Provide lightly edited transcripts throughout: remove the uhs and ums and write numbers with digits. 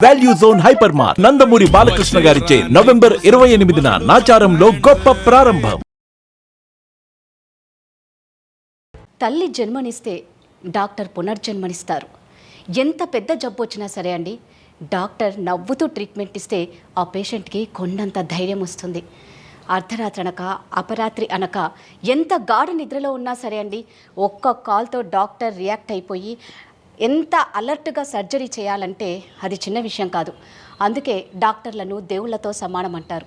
Value zone hyper mart Nandamuri Balakrishna గారిచే November 28న నాచారంలో గొప్ప ప్రారంభం. తల్లి జన్మనిస్తే డాక్టర్ పునర్జన్మనిస్తారు. ఎంత పెద్ద జబ్బు వచ్చినా సరే అండి, డాక్టర్ నవ్వుతూ ట్రీట్మెంట్ ఇస్తే ఆ పేషెంట్కి కొండంత ధైర్యం వస్తుంది. అర్ధరాత్రి అనక అపరాత్రి అనక ఎంత గాఢ నిద్రలో ఉన్నా సరే అండి, ఒక్క కాల్తో డాక్టర్ రియాక్ట్ అయిపోయి ఎంత అలర్ట్గా సర్జరీ చేయాలంటే అది చిన్న విషయం కాదు. అందుకే డాక్టర్లను దేవుళ్ళతో సమానం అంటారు.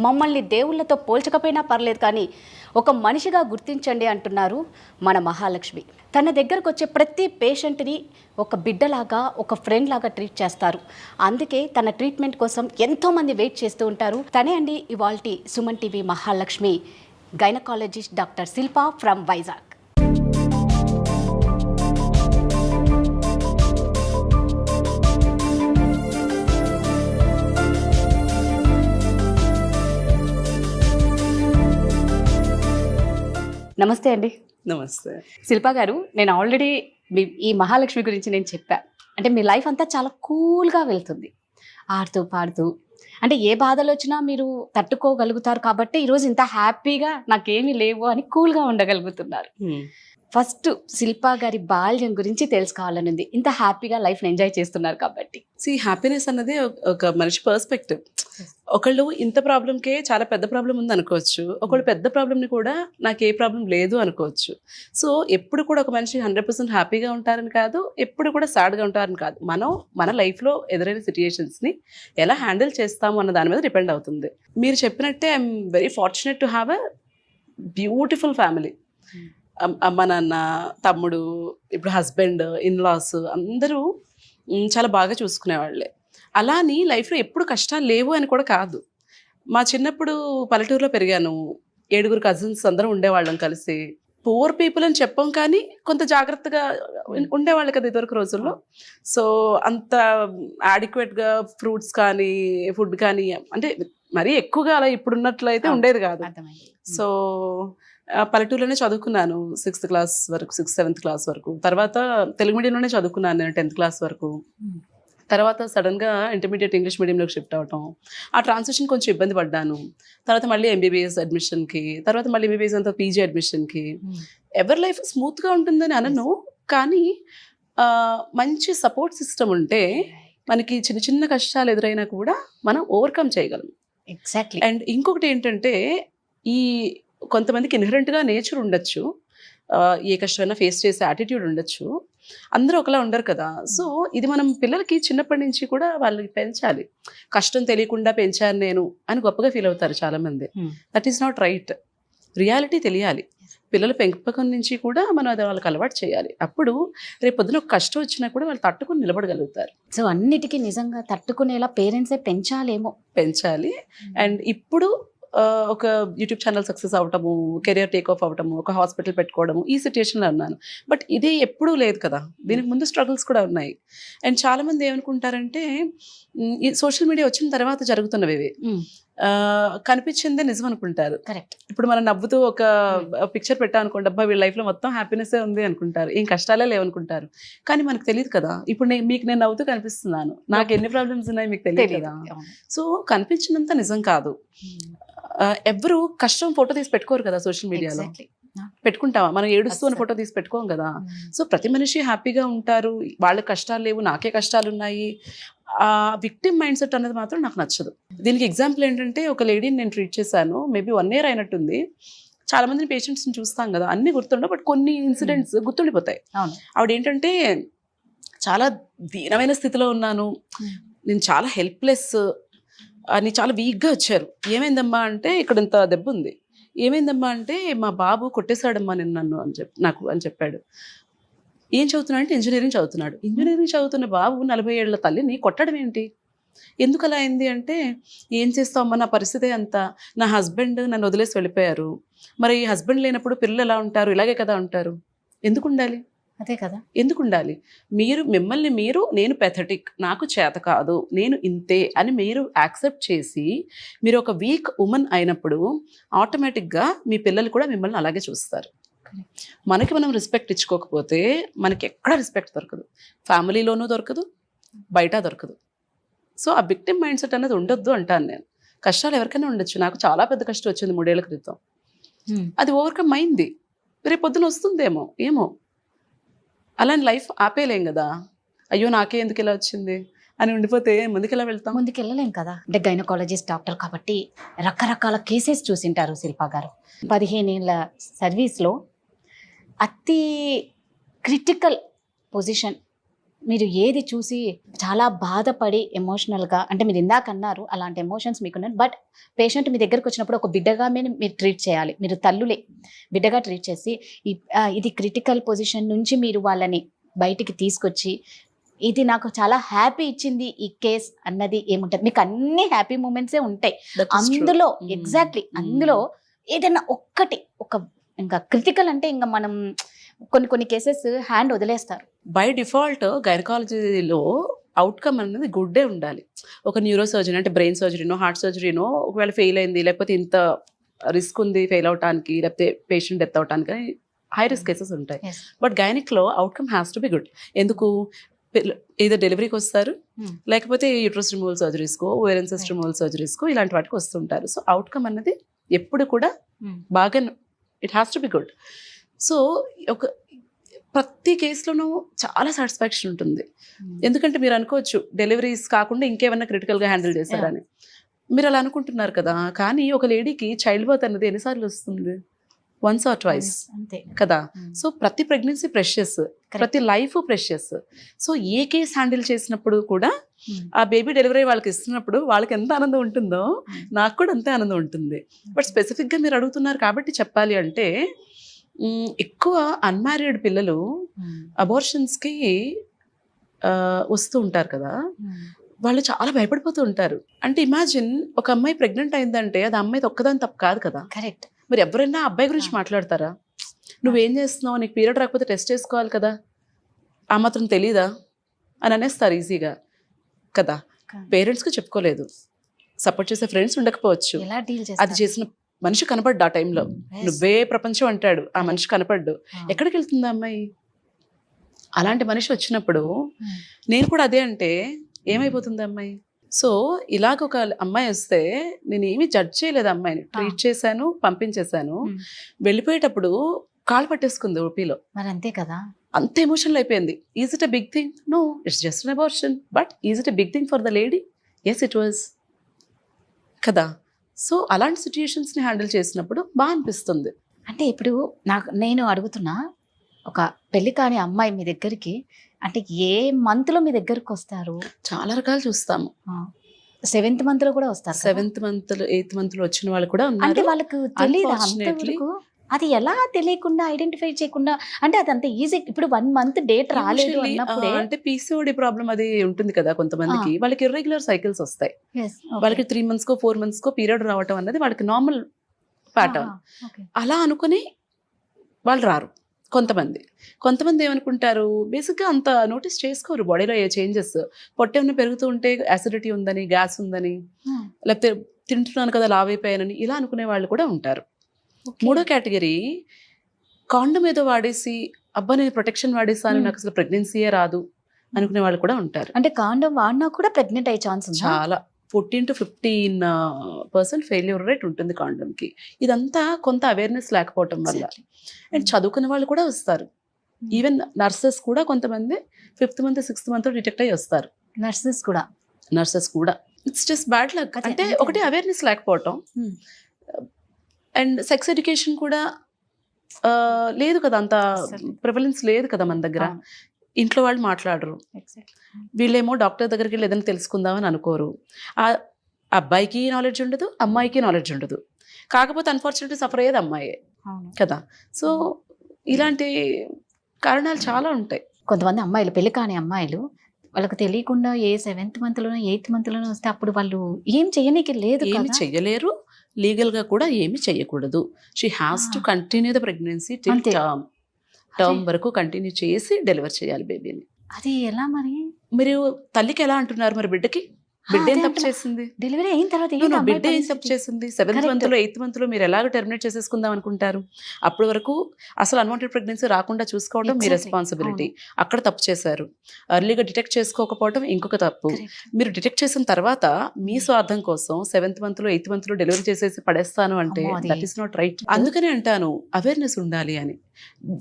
మమ్మల్ని దేవుళ్ళతో పోల్చకపోయినా పర్లేదు, కానీ ఒక మనిషిగా గుర్తించండి అంటున్నారు మన మహాలక్ష్మి. తన దగ్గరకు వచ్చే ప్రతి పేషెంట్ని ఒక బిడ్డలాగా, ఒక ఫ్రెండ్ లాగా ట్రీట్ చేస్తారు. అందుకే తన ట్రీట్మెంట్ కోసం ఎంతోమంది వెయిట్ చేస్తూ ఉంటారు. తనే అండి ఇవాల్టి Suman TV Mahalakshmi, gynaecologist doctor Shilpa from Vizag. నమస్తే అండి. నమస్తే శిల్ప గారు, నేను ఆల్రెడీ ఈ మహాలక్ష్మి గురించి నేను చెప్పా. అంటే మీ లైఫ్ అంతా చాలా కూల్గా వెళ్తుంది, ఆడుతూ పాడుతూ. అంటే ఏ బాధలు వచ్చినా మీరు తట్టుకోగలుగుతారు కాబట్టి ఈరోజు ఇంత హ్యాపీగా నాకేమీ లేవు అని కూల్గా ఉండగలుగుతున్నారు. ఫస్ట్ శిల్ప గారి బాల్యం గురించి తెలుసుకోవాలని ఉంది. ఇంత హ్యాపీగా లైఫ్ని ఎంజాయ్ చేస్తున్నారు కాబట్టి. హ్యాపీనెస్ అన్నది ఒక మనిషి పర్స్పెక్టివ్. ఒకళ్ళు ఇంత ప్రాబ్లంకే చాలా పెద్ద ప్రాబ్లం ఉంది అనుకోవచ్చు, ఒకళ్ళు పెద్ద ప్రాబ్లంని కూడా నాకు ఏ ప్రాబ్లం లేదు అనుకోవచ్చు. సో ఎప్పుడు కూడా ఒక మనిషి 100% హ్యాపీగా ఉంటారని కాదు, ఎప్పుడు కూడా సాడ్గా ఉంటారని కాదు. మనం మన లైఫ్లో ఎదురైన సిచ్యుయేషన్స్ని ఎలా హ్యాండిల్ చేస్తాము అన్న దాని మీద డిపెండ్ అవుతుంది. మీరు చెప్పినట్టే I'm very fortunate to have a beautiful family. అమ్మ, నాన్న, తమ్ముడు, ఇప్పుడు హస్బెండ్, ఇన్లాస్ అందరూ చాలా బాగా చూసుకునేవాళ్ళే. అలా అని లైఫ్లో ఎప్పుడు కష్టాలు లేవు అని కూడా కాదు. మా చిన్నప్పుడు పల్లెటూరులో పెరిగాను. 7 కజిన్స్ అందరం ఉండేవాళ్ళం కలిసి. పూర్ పీపుల్ అని చెప్పాం, కానీ కొంత జాగ్రత్తగా ఉండేవాళ్ళు కదా ఇదివరకు రోజుల్లో. సో అంత యాడిక్వేట్గా ఫ్రూట్స్ కానీ ఫుడ్ కానీ అంటే మరీ ఎక్కువగా అలా ఇప్పుడున్నట్లయితే ఉండేది కాదు. సో పల్లెటూరులోనే చదువుకున్నాను 6th క్లాస్ వరకు, 6th 7th క్లాస్ వరకు. తర్వాత తెలుగు మీడియంలోనే చదువుకున్నాను నేను 10th క్లాస్ వరకు. తర్వాత సడన్గా ఇంటర్మీడియట్ ఇంగ్లీష్ మీడియంలోకి షిఫ్ట్ అవటం, ఆ ట్రాన్సిషన్ కొంచెం ఇబ్బంది పడ్డాను. తర్వాత మళ్ళీ ఎంబీబీఎస్ అడ్మిషన్కి, తర్వాత మళ్ళీ ఎంబీబీఎస్ అంతా పీజీ అడ్మిషన్కి. ఎవరి లైఫ్ స్మూత్గా ఉంటుందని అనను, కానీ మంచి సపోర్ట్ సిస్టమ్ ఉంటే మనకి చిన్న చిన్న కష్టాలు ఎదురైనా కూడా మనం ఓవర్కమ్ చేయగలం. ఎగ్జాక్ట్లీ. అండ్ ఇంకొకటి ఏంటంటే, ఈ కొంతమందికి ఇన్హరెంట్గా నేచర్ ఉండొచ్చు, ఏ కష్టమైనా ఫేస్ చేసే యాటిట్యూడ్ ఉండొచ్చు. అందరూ ఒకలా ఉండరు కదా. సో ఇది మనం పిల్లలకి చిన్నప్పటి నుంచి కూడా వాళ్ళకి పెంచాలి. కష్టం తెలియకుండా పెంచాను నేను అని గొప్పగా ఫీల్ అవుతారు చాలామంది. That is not right. Reality తెలియాలి. పిల్లల పెంపకం నుంచి కూడా మనం అది వాళ్ళకి అలవాటు చేయాలి. అప్పుడు రేపు పొద్దున ఒక కష్టం వచ్చినా కూడా వాళ్ళు తట్టుకుని నిలబడగలుగుతారు. సో అన్నిటికీ నిజంగా తట్టుకునేలా పేరెంట్సే పెంచాలి. అండ్ ఇప్పుడు ఒక యూట్యూబ్ ఛానల్ సక్సెస్ అవటము, కెరియర్ టేక్ ఆఫ్ అవటము, ఒక హాస్పిటల్ పెట్టుకోవడము, ఈ సిచ్యుయేషన్లో ఉన్నాను. బట్ ఇది ఎప్పుడూ లేదు కదా, దీనికి ముందు స్ట్రగుల్స్ కూడా ఉన్నాయి. అండ్ చాలామంది ఏమనుకుంటారంటే ఈ సోషల్ మీడియా వచ్చిన తర్వాత జరుగుతున్నవి ఇవి కనిపించిందే నిజం అనుకుంటారు. కరెక్ట్. ఇప్పుడు మనం నవ్వుతూ ఒక పిక్చర్ పెట్టాం అనుకోండి, అబ్బా వీళ్ళ లైఫ్లో మొత్తం హ్యాపీనెస్సే ఉంది అనుకుంటారు, ఏం కష్టాలే లేవనుకుంటారు. కానీ మనకు తెలియదు కదా. ఇప్పుడు మీకు నేను నవ్వుతూ కనిపిస్తున్నాను, నాకు ఎన్ని ప్రాబ్లమ్స్ ఉన్నాయి మీకు తెలియదు కదా. సో కనిపించినంత నిజం కాదు. ఎవరు కష్టం ఫోటో తీసి పెట్టుకోరు కదా సోషల్ మీడియాలో. పెట్టుకుంటావా? మనం ఏడుస్తూ ఫోటో తీసి పెట్టుకోం కదా. సో ప్రతి మనిషి హ్యాపీగా ఉంటారు, వాళ్ళకి కష్టాలు లేవు, నాకే కష్టాలు ఉన్నాయి. ఆ విక్టిమ్ మైండ్ సెట్ అనేది మాత్రం నాకు నచ్చదు. దీనికి ఎగ్జాంపుల్ ఏంటంటే, ఒక లేడీని నేను ట్రీట్ చేశాను, మేబీ 1 year అయినట్టుంది. చాలా మందిని పేషెంట్స్ని చూస్తాం కదా, అన్ని గుర్తుండవు, బట్ కొన్ని ఇన్సిడెంట్స్ గుర్తుండిపోతాయి. ఆవిడ ఏంటంటే, చాలా దీనమైన స్థితిలో ఉన్నాను, నేను చాలా హెల్ప్లెస్ అని చాలా వీక్గా వచ్చారు. ఏమైందమ్మా అంటే, ఇక్కడ ఇంత దెబ్బ ఉంది. ఏమైందమ్మా అంటే, మా బాబు కొట్టేశాడమ్మా నేను నన్ను అని చెప్పాడు. ఏం చదువుతున్నాడు అంటే, ఇంజనీరింగ్ చదువుతున్నాడు. ఇంజనీరింగ్ చదువుతున్న బాబు 40 ఏళ్ల తల్లిని కొట్టడం ఏంటి? ఎందుకు అలా అయింది అంటే, ఏం చేస్తామమ్మా, నా పరిస్థితి అంతా, నా హస్బెండ్ నన్ను వదిలేసి వెళ్ళిపోయారు, మరి హస్బెండ్ లేనప్పుడు పిల్లలు ఎలా ఉంటారు, ఇలాగే కదా ఉంటారు, ఎందుకు ఉండాలి? అదే కదా, ఎందుకు ఉండాలి? మిమ్మల్ని మీరు నేను పెథటిక్, నాకు చేత కాదు, నేను ఇంతే అని మీరు యాక్సెప్ట్ చేసి మీరు ఒక వీక్ ఉమెన్ అయినప్పుడు ఆటోమేటిక్గా మీ పిల్లలు కూడా మిమ్మల్ని అలాగే చూస్తారు. మనకి మనం రెస్పెక్ట్ ఇచ్చుకోకపోతే మనకి ఎక్కడ రెస్పెక్ట్ దొరకదు. ఫ్యామిలీలోనూ దొరకదు, బయట దొరకదు. సో ఆ విక్టిమ్ మైండ్ సెట్ అనేది ఉండొద్దు అంటాను నేను. కష్టాలు ఎవరికైనా ఉండొచ్చు. నాకు చాలా పెద్ద కష్టం వచ్చింది 3 ఏళ్ల క్రితం. అది ఓవర్కమ్ అయింది. రేపు పొద్దున వస్తుందేమో, ఏమో. అలాంటి లైఫ్ ఆపేయలేం కదా. అయ్యో నాకే ఎందుకు ఇలా వచ్చింది అని ఉండిపోతే ముందుకు ఎలా వెళ్తాం? ముందుకు వెళ్ళలేం కదా. అంటే గైనకాలజిస్ట్ డాక్టర్ కాబట్టి రకరకాల కేసెస్ చూసింటారు శిల్పా గారు. 15 ఏళ్ళ సర్వీస్లో అతి క్రిటికల్ పొజిషన్ మీరు ఏది చూసి చాలా బాధపడి ఎమోషనల్గా, అంటే మీరు ఇందాక అన్నారు అలాంటి ఎమోషన్స్ మీకున్నాయి, బట్ పేషెంట్ మీ దగ్గరకు వచ్చినప్పుడు ఒక బిడ్డగా మీరు ట్రీట్ చేయాలి. మీరు తల్లులే బిడ్డగా ట్రీట్ చేసి ఇది క్రిటికల్ పొజిషన్ నుంచి మీరు వాళ్ళని బయటికి తీసుకొచ్చి ఇది నాకు చాలా హ్యాపీ ఇచ్చింది ఈ కేస్ అన్నది ఏముంటుంది? మీకు అన్ని హ్యాపీ మూమెంట్సే ఉంటాయి అందులో. ఎగ్జాక్ట్లీ అందులో ఏదైనా ఒక్కటి ఇంకా క్రిటికల్ అంటే ఇంకా మనం కొన్ని కేసెస్ హ్యాండ్ వదిలేస్తారు. బై డిఫాల్ట్ గైనకాలజీలో అవుట్కమ్ అనేది గుడ్డే ఉండాలి. ఒక న్యూరో సర్జరీ అంటే బ్రెయిన్ సర్జరీనో హార్ట్ సర్జరీనో ఒకవేళ ఫెయిల్ అయింది, లేకపోతే ఇంత రిస్క్ ఉంది ఫెయిల్ అవటానికి, లేకపోతే పేషెంట్ డెత్ అవటానికి హై రిస్క్ కేసెస్ ఉంటాయి. బట్ గైనిక్లో outcome has to be good. ఎందుకు? ఏదో డెలివరీకి వస్తారు, లేకపోతే యూట్రస్ రిమూవల్ సర్జరీస్కో, ఓవేరియన్ సిస్టమ్ రిమూవల్ సర్జరీస్కో ఇలాంటి వాటికి వస్తుంటారు. సో అవుట్కమ్ అన్నది ఎప్పుడు కూడా బాగా it has to be good. So ప్రతి కేసులోనూ చాలా సాటిస్ఫాక్షన్ ఉంటుంది. ఎందుకంటే మీరు అనుకోవచ్చు డెలివరీస్ కాకుండా ఇంకేమన్నా క్రిటికల్గా హ్యాండిల్ చేశారని. మీరు అలా అనుకుంటున్నారు కదా. కానీ ఒక లేడీకి చైల్డ్ బర్త్ అన్నది ఎన్నిసార్లు వస్తుంది? వన్స్ ఆర్ ట్వైస్ కదా. సో ప్రతి ప్రెగ్నెన్సీ ప్రెషియస్, ప్రతి లైఫ్ ప్రెషియస్. సో ఏ కేసు హ్యాండిల్ చేసినప్పుడు కూడా ఆ బేబీ డెలివరీ వాళ్ళకి ఇస్తున్నప్పుడు వాళ్ళకి ఎంత ఆనందం ఉంటుందో నాకు కూడా అంతే ఆనందం ఉంటుంది. బట్ స్పెసిఫిక్గా మీరు అడుగుతున్నారు కాబట్టి చెప్పాలి అంటే ఎక్కువ అన్మ్యారీడ్ పిల్లలు అబార్షన్స్కి వస్తూ ఉంటారు కదా. వాళ్ళు చాలా భయపడిపోతూ ఉంటారు. అంటే ఇమాజిన్ ఒక అమ్మాయి ప్రెగ్నెంట్ అయిందంటే అది అమ్మాయి ఒక్కదాని తప్పు కాదు కదా. కరెక్ట్. మరి ఎవరైనా అబ్బాయి గురించి మాట్లాడతారా? నువ్వేం చేస్తున్నావు, నీకు పీరియడ్ రాకపోతే టెస్ట్ చేసుకోవాలి కదా, ఆ మాత్రం తెలీదా అని అనేస్తారు ఈజీగా కదా. పేరెంట్స్కి చెప్పుకోలేదు, సపోర్ట్ చేసే ఫ్రెండ్స్ ఉండకపోవచ్చు, అది చేసిన మనిషి కనపడ్డు ఆ టైంలో, నువ్వే ప్రపంచం అంటాడు, ఆ మనిషి కనపడ్డు, ఎక్కడికి వెళ్తుంది అమ్మాయి? అలాంటి మనిషి వచ్చినప్పుడు నేను కూడా అదే అంటే ఏమైపోతుంది అమ్మాయి? సో ఇలాగ ఒక అమ్మాయి వస్తే నేను ఏమీ జడ్జ్ చేయలేదు, అమ్మాయిని ట్రీట్ చేశాను, పంపించేశాను. వెళ్ళిపోయేటప్పుడు కాళ్ళు పట్టేసుకుంది ఓపీలో. మరి అంతే కదా, అంత ఎమోషనల్ అయిపోయింది. Is it a big thing? No, it's just an abortion. But is it a big thing for the lady? Yes it was కదా. సో అలాంటి సిచ్యుయేషన్స్ని హ్యాండిల్ చేసినప్పుడు బాగా అనిపిస్తుంది. అంటే ఇప్పుడు నేను అడుగుతున్నా, ఒక పెళ్లి కాని అమ్మాయి మీ దగ్గరికి అంటే ఏ మంత్లో మీ దగ్గరకు వస్తారు? చాలా రకాలు చూస్తాము. 7th మంత్లో కూడా వస్తారు. 7th మంత్లో 8th మంత్లో వచ్చిన వాళ్ళు కూడా ఉన్నారు. అంటే వాళ్ళకు తెలియదు అంతవరకు, అది ఎలా తెలియకుండా ఐడెంటిఫై చేయకుండా, అంటే అది అంత ఈజీ. ఇప్పుడు 1 మంత్ డేట్ రాలేదు అన్నప్పుడే, అంటే పీసీఓడి ప్రాబ్లం అది ఉంటుంది కదా కొంతమందికి, వాళ్ళకి ఇర్రెగ్యులర్ సైకిల్స్ వస్తాయి. వాళ్ళకి 3 monthsకో 4 monthsకో పీరియడ్ రావటం అన్నది వాళ్ళకి నార్మల్ ప్యాటర్న్. అలా అనుకుని వాళ్ళు రారు. కొంతమంది ఏమనుకుంటారు, బేసిక్గా అంత నోటీస్ చేసుకోరు బాడీలో ఏ చేంజెస్. పొట్ట ఏమైనా పెరుగుతూ ఉంటే యాసిడిటీ ఉందని, గ్యాస్ ఉందని, లేకపోతే తింటున్నాను కదా లావ్ అయిపోయానని ఇలా అనుకునే వాళ్ళు కూడా ఉంటారు. 3వ కేటగిరీ, కాండమ్ ఏదో వాడేసి అబ్బా నేను ప్రొటెక్షన్ వాడేసాను, నాకు అసలు ప్రెగ్నెన్సీయే రాదు అనుకునే వాళ్ళు కూడా ఉంటారు. అంటే కాండమ్ వాడినా కూడా ప్రెగ్నెంట్ అయ్యే ఛాన్స్ ఉంది. చాలా 14 to 15% ఫెయిల్యూర్ రేట్ ఉంటుంది కాండమ్కి. ఇదంతా కొంత అవేర్నెస్ లేకపోవటం వల్ల. అండ్ చదువుకునే వాళ్ళు కూడా వస్తారు. ఈవెన్ నర్సెస్ కూడా కొంతమంది 5th month 6th month detect అయ్యి వస్తారు. నర్సెస్ కూడా ఇట్స్ జస్ట్ బ్యాడ్ లక్. అంటే ఒకటి అవేర్నెస్ లేకపోవటం, అండ్ సెక్స్ ఎడ్యుకేషన్ కూడా లేదు కదా, అంత ప్రివలెన్స్ లేదు కదా మన దగ్గర. ఇంట్లో వాళ్ళు మాట్లాడరు, వీళ్ళేమో డాక్టర్ దగ్గరికి వెళ్ళి ఏదైనా తెలుసుకుందామని అనుకోరు. ఆ అబ్బాయికి నాలెడ్జ్ ఉండదు, అమ్మాయికి నాలెడ్జ్ ఉండదు. కాకపోతే అన్ఫార్చునేట్లీ సఫర్ అయ్యేది అమ్మాయే కదా. సో ఇలాంటి కారణాలు చాలా ఉంటాయి. కొంతమంది అమ్మాయిలు, పెళ్లి కాని అమ్మాయిలు, వాళ్ళకి తెలియకుండా ఏ 7th మంత్లోనో 8th మంత్లోనో వస్తే అప్పుడు వాళ్ళు ఏం చేయనీకి లేదు, ఏమి చెయ్యలేరు, లీగల్గా కూడా ఏమి చెయ్యకూడదు. She has to continue the pregnancy till term వరకు కంటిన్యూ చేసి డెలివర్ చేయాలి బేబీని. అది ఎలా మరి? మీరు తల్లికి ఎలా అంటున్నారు మరి బిడ్డకి? బిడ్డ ఏం తప్పు చేసింది? డెలివరీ అయిన తర్వాత ఏంటి అమ్మాయి బిడ్డ ఏం తప్పు పరిస్థితి? చేసింది? 7th Correct. మంత్ లో 8th మంత్ లో మీరు ఎలాగో టెర్మినేట్ చేసేసుకుందాం అనుకుంటారు? అప్పటి వరకు అసలు అన్వాంటెడ్ ప్రెగ్నెన్సీ రాకుండా చూసుకోవడం మీ Exactly. రెస్పాన్సిబిలిటీ. అక్కడ తప్పు చేశారు. ఎర్లీగా డిటెక్ట్ చేసుకోకపోవడం ఇంకొక తప్పు. Correct. మీరు డిటెక్ట్ చేసిన తర్వాత మీ స్వార్థం కోసం 7th మంత్ లో 8th మంత్ లో డెలివరీ చేసేసి పడేస్తాను అంటే అమ్మో, అది- దట్ ఈస్ నాట్ రైట్. అందుకనే అంటాను అవేర్నెస్ ఉండాలి అని.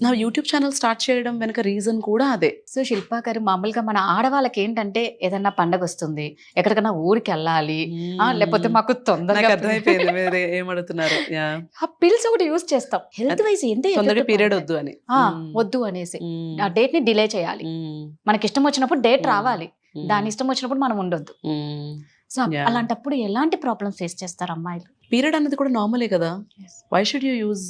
నా యూట్యూబ్ ఛానల్ స్టార్ట్ చేయడం వెనక రీజన్ కూడా అదే. సో శిల్పా గారు, మామూలుగా మన ఆడవాళ్ళకి ఏంటంటే ఏదన్నా పండగ వస్తుంది, ఎక్కడికైనా ఊరికి వెళ్ళాలి, లేకపోతే మాకు నాకు తొందరగా అర్థమైపోయింది మీరు ఏమడుతున్నారు. ఆ పిల్స్ ఒకటి యూజ్ చేస్తాం హెల్త్ వైజ్ ఎంత తొందరగా effect పీరియడ్ పడుతుంది. వద్దు అని. వద్దు అనేసి ఆ డేట్ ని డిలే చేయాలి. మనకి ఇష్టం వచ్చినప్పుడు డేట్ రావాలి, దాని ఇష్టం వచ్చినప్పుడు మనం ఉండొద్దు. So Yeah. అలాంటప్పుడు ఎలాంటి ప్రాబ్లమ్స్ ఫేస్ చేస్తారు అమ్మాయిలు? పీరియడ్ అనేది కూడా నార్మలే కదా. Why should you use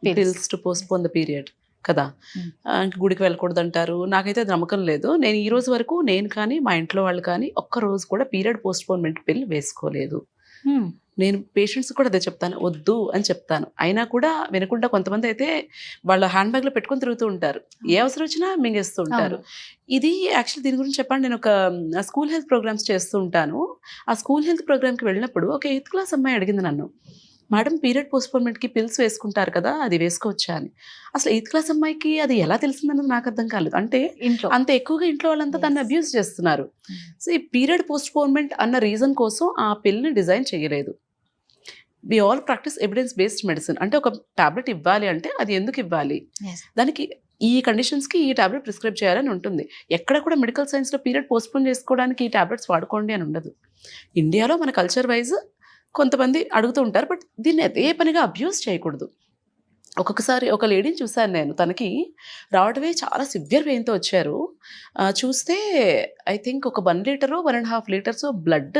Pills. Pills to postpone the period కదా. ఇంక గుడికి వెళ్ళకూడదు అంటారు. నాకైతే అది నమ్మకం లేదు. నేను ఈ రోజు వరకు నేను కానీ మా ఇంట్లో వాళ్ళు కానీ ఒక్క రోజు కూడా పీరియడ్ పోస్ట్పోన్మెంట్ పిల్ వేసుకోలేదు. నేను పేషెంట్స్ కూడా అదే చెప్తాను, వద్దు అని చెప్తాను. అయినా కూడా వినకుండా కొంతమంది అయితే వాళ్ళ హ్యాండ్ బ్యాగ్లో పెట్టుకొని తిరుగుతూ ఉంటారు. ఏ అవసరం వచ్చినా మింగేస్తూ ఉంటారు. ఇది యాక్చువల్లీ దీని గురించి చెప్పండి, నేను ఒక స్కూల్ హెల్త్ ప్రోగ్రామ్స్ చేస్తూ ఉంటాను. ఆ స్కూల్ హెల్త్ ప్రోగ్రామ్కి వెళ్ళినప్పుడు ఒక 8th క్లాస్ అమ్మాయి అడిగింది నన్ను, మేడం పీరియడ్ పోస్ట్పోన్మెంట్కి పిల్స్ వేసుకుంటారు కదా, అది వేసుకోవచ్చా అని. అసలు 8th క్లాస్ అమ్మాయికి అది ఎలా తెలిసిందన్నది నాకు అర్థం కాలేదు. అంటే ఇంట్లో అంత ఎక్కువగా ఇంట్లో వాళ్ళంతా దాన్ని అబ్యూస్ చేస్తున్నారు. సో ఈ పీరియడ్ పోస్ట్పోన్మెంట్ అన్న రీజన్ కోసం ఆ పిల్ని డిజైన్ చేయలేదు. We all practice evidence based medicine. అంటే ఒక టాబ్లెట్ ఇవ్వాలి అంటే అది ఎందుకు ఇవ్వాలి, దానికి ఈ కండిషన్స్కి ఈ టాబ్లెట్ ప్రిస్క్రైబ్ చేయాలని ఉంటుంది. ఎక్కడ కూడా మెడికల్ సైన్స్లో పీరియడ్ పోస్ట్పోన్ చేసుకోవడానికి ఈ టాబ్లెట్స్ వాడుకోండి అని ఉండదు. ఇండియాలో మన కల్చర్ వైజ్ కొంతమంది అడుగుతూ ఉంటారు, బట్ దీన్ని అదే పనిగా అబ్యూస్ చేయకూడదు. ఒక్కొక్కసారి ఒక లేడీని చూశాను నేను, తనకి రావడమే చాలా సివియర్ పెయిన్తో వచ్చారు. చూస్తే ఐ థింక్ ఒక 1 లీటరో 1.5 లీటర్స్ బ్లడ్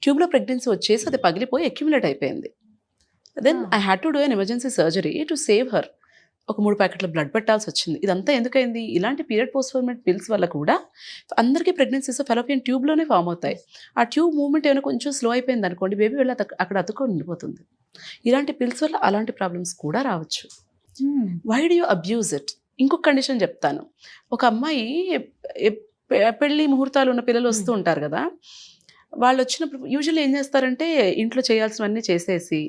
ట్యూబ్లో ప్రెగ్నెన్సీ వచ్చేసి అది పగిలిపోయి అక్యుములేట్ అయిపోయింది. Then I had to do an emergency surgery to save her. ఒక 3 ప్యాకెట్ల బ్లడ్ పెట్టాల్సి వచ్చింది. ఇదంతా ఎందుకైంది? ఇలాంటి పీరియడ్ పోస్ట్పోన్మెంట్ పిల్స్ వల్ల కూడా అందరికీ ప్రెగ్నెన్సీస్ ఫెలోపియన్ ట్యూబ్లోనే ఫామ్ అవుతాయి. ఆ ట్యూబ్ మూవ్మెంట్ ఏమైనా కొంచెం స్లో అయిపోయింది అనుకోండి, బేబీ వెళ్ళి అక్కడ అతుక్కొని ఉండిపోతుంది. ఇలాంటి పిల్స్ వల్ల అలాంటి ప్రాబ్లమ్స్ కూడా రావచ్చు. Why do you abuse it? ఇంకొక కండిషన్ చెప్తాను. ఒక అమ్మాయి పెళ్లి ముహూర్తాలు ఉన్న పిల్లలు వస్తూ ఉంటారు కదా, వాళ్ళు వచ్చినప్పుడు యూజువల్లీ ఏం చేస్తారంటే ఇంట్లో చేయాల్సినవన్నీ చేసేసి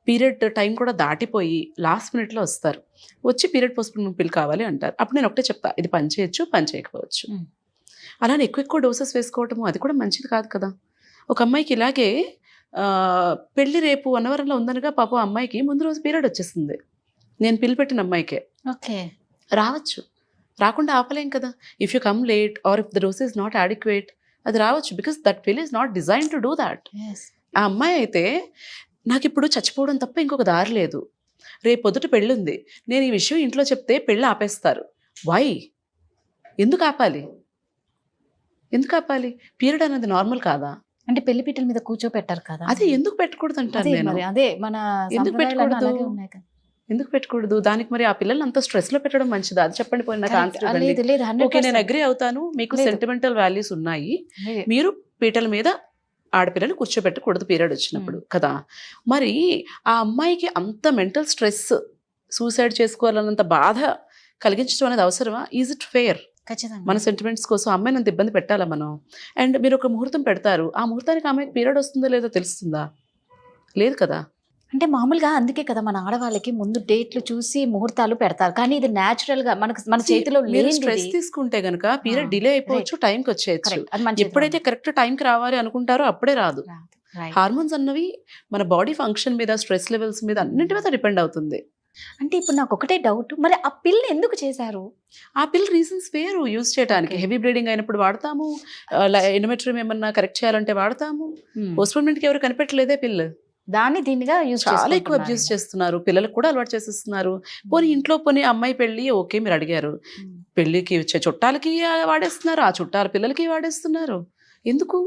పీరియడ్ టైం కూడా దాటిపోయి లాస్ట్ మినిట్లో వస్తారు. వచ్చి పీరియడ్ పోస్ట్పోన్మెంట్ పిల్ కావాలి అంటారు. అప్పుడు నేను ఒకటే చెప్తా, ఇది పని చేయొచ్చు, పని చేయకపోవచ్చు. అలానే ఎక్కువ డోసెస్ వేసుకోవటము అది కూడా మంచిది కాదు కదా. ఒక అమ్మాయికి ఇలాగే పెళ్లి రేపు అన్నవరంలో ఉందనగా పాపం అమ్మాయికి ముందు రోజు పీరియడ్ వచ్చేసింది. నేను పిల్ పెట్టిన అమ్మాయికే. ఓకే, రావచ్చు, రాకుండా ఆపలేం కదా. If you come late are if the dose is not adequate, అది రావచ్చు. బికాస్ దట్ పిల్ is not design to do that. ఆ అమ్మాయి అయితే నాకు ఇప్పుడు చచ్చిపోవడం తప్ప ఇంకొక దారి లేదు, రేపు పొద్దుట పెళ్ళి ఉంది, నేను ఈ విషయం ఇంట్లో చెప్తే పెళ్ళి ఆపేస్తారు. వై? ఎందుకు ఆపాలి? ఎందుకు ఆపాలి? పీరియడ్ అనేది నార్మల్ కాదా? అంటే పెళ్లి పీటల మీద కూర్చోపెట్టారు కదా, అదే ఎందుకు పెట్టకూడదు అంటాను నేను. అదే మన ఎందుకు సంప్రదాయాలు పెట్టకూడదు? అలాగే ఉన్నాయి కదా. ఎందుకు పెట్టకూడదు? దానికి మరి ఆ పిల్లల్ని అంత స్ట్రెస్లో పెట్టడం మంచిదా? అది చెప్పండి. పోయి నాకు ఆన్సర్ ఇవ్వండి. లేదు లేదు, ఓకే, నేను 100% అగ్రి అవుతాను, మీకు లేదు. సెంటిమెంటల్ వాల్యూస్ ఉన్నాయి, లేదు. మీరు పీటల మీద ఆడపిల్లలు కూర్చోబెట్టకూడదు పీరియడ్ వచ్చినప్పుడు కదా. మరి ఆ అమ్మాయికి అంత మెంటల్ స్ట్రెస్, సూసైడ్ చేసుకోవాలన్నంత బాధ కలిగించడం అనేది అవసరమా? Is it fair? ఖచ్చితంగా మన సెంటిమెంట్స్ కోసం అమ్మాయిని అంత ఇబ్బంది పెట్టాలా మనం? అండ్ మీరు ఒక ముహూర్తం పెడతారు, ఆ ముహూర్తానికి అమ్మాయికి పీరియడ్ వస్తుందో లేదో తెలుస్తుందా? లేదు కదా. అంటే మామూలుగా అందుకే కదా మన ఆడవాళ్ళకి ముందు డేట్లు చూసి ముహూర్తాలు పెడతారు, కానీ ఇది న్యాచురల్ గా మన చేతిలో మీరు లేనిది. స్ట్రెస్ తీసుకుంటే గనక పీరియడ్ డిలే అయిపోవచ్చు, టైంకి వచ్చేయచ్చు. Correct. అది మన చేతిలో ఎప్పుడైతే కరెక్ట్ టైంకి రావాలి అనుకుంటారో అప్పుడే రాదు. ఉండదు. Right. హార్మోన్స్ అన్నవి మన బాడీ ఫంక్షన్ మీద, స్ట్రెస్ లెవెల్స్ మీద అన్నింటి మీద డిపెండ్ అవుతుంది. అంటే ఇప్పుడు నాకు ఒకటే డౌట్, మరి ఆ పిల్ల ఎందుకు చేశారు? ఆ పిల్ రీజన్స్ వేరు యూజ్ చేయడానికి. హెవీ బ్లీడింగ్ అయినప్పుడు వాడతాము, ఎండోమెట్రియం ఏమన్నా కరెక్ట్ చేయాలంటే వాడతాము. పోస్ట్పోన్మెంట్కి ఎవరు కనిపెట్టలేదే పిల్. దాన్ని దీనిగా యూజ్ చాలా ఎక్కువ అబ్యూస్ చేస్తున్నారు, పిల్లలకు కూడా అలవాటు చేసేస్తున్నారు. పోనీ ఇంట్లో పోనీ అమ్మాయి పెళ్ళి ఓకే, మీరు అడిగారు, పెళ్ళికి వచ్చే చుట్టాలకి వాడేస్తున్నారు, ఆ చుట్టాల పిల్లలకి వాడేస్తున్నారు. ఎందుకు?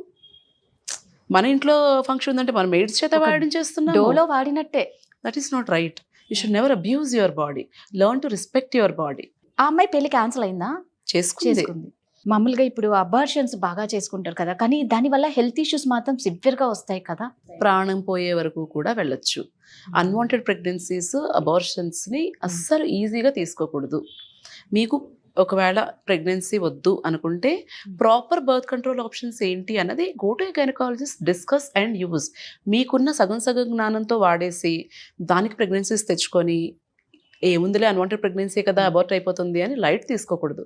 మన ఇంట్లో ఫంక్షన్ ఉందంటే మనం మెయిడ్స్ చేత వాడించేస్తున్నాం. డోలో వాడినట్టే. That is not right. You should never abuse your body. Learn to respect your body. ఆ అమ్మాయి పెళ్లి క్యాన్సిల్ అయిందా? చేసుకుంది. మామూలుగా ఇప్పుడు అబార్షన్స్ బాగా చేసుకుంటారు కదా, కానీ దానివల్ల హెల్త్ ఇష్యూస్ మాత్రం సివియర్ గా వస్తాయి కదా. ప్రాణం పోయే వరకు కూడా వెళ్ళొచ్చు. అన్వాంటెడ్ ప్రెగ్నెన్సీస్, అబార్షన్స్ని అస్సలు ఈజీగా తీసుకోకూడదు. మీకు ఒకవేళ ప్రెగ్నెన్సీ వద్దు అనుకుంటే ప్రాపర్ బర్త్ కంట్రోల్ ఆప్షన్స్ ఏంటి అన్నది go to gynaecologist, discuss and use. మీకున్న సగం జ్ఞానంతో వాడేసి దానికి ప్రెగ్నెన్సీస్ తెచ్చుకొని ఏముందిలే అన్వాంటెడ్ ప్రెగ్నెన్సీ కదా అబార్ట్ అయిపోతుంది అని లైట్ తీసుకోకూడదు.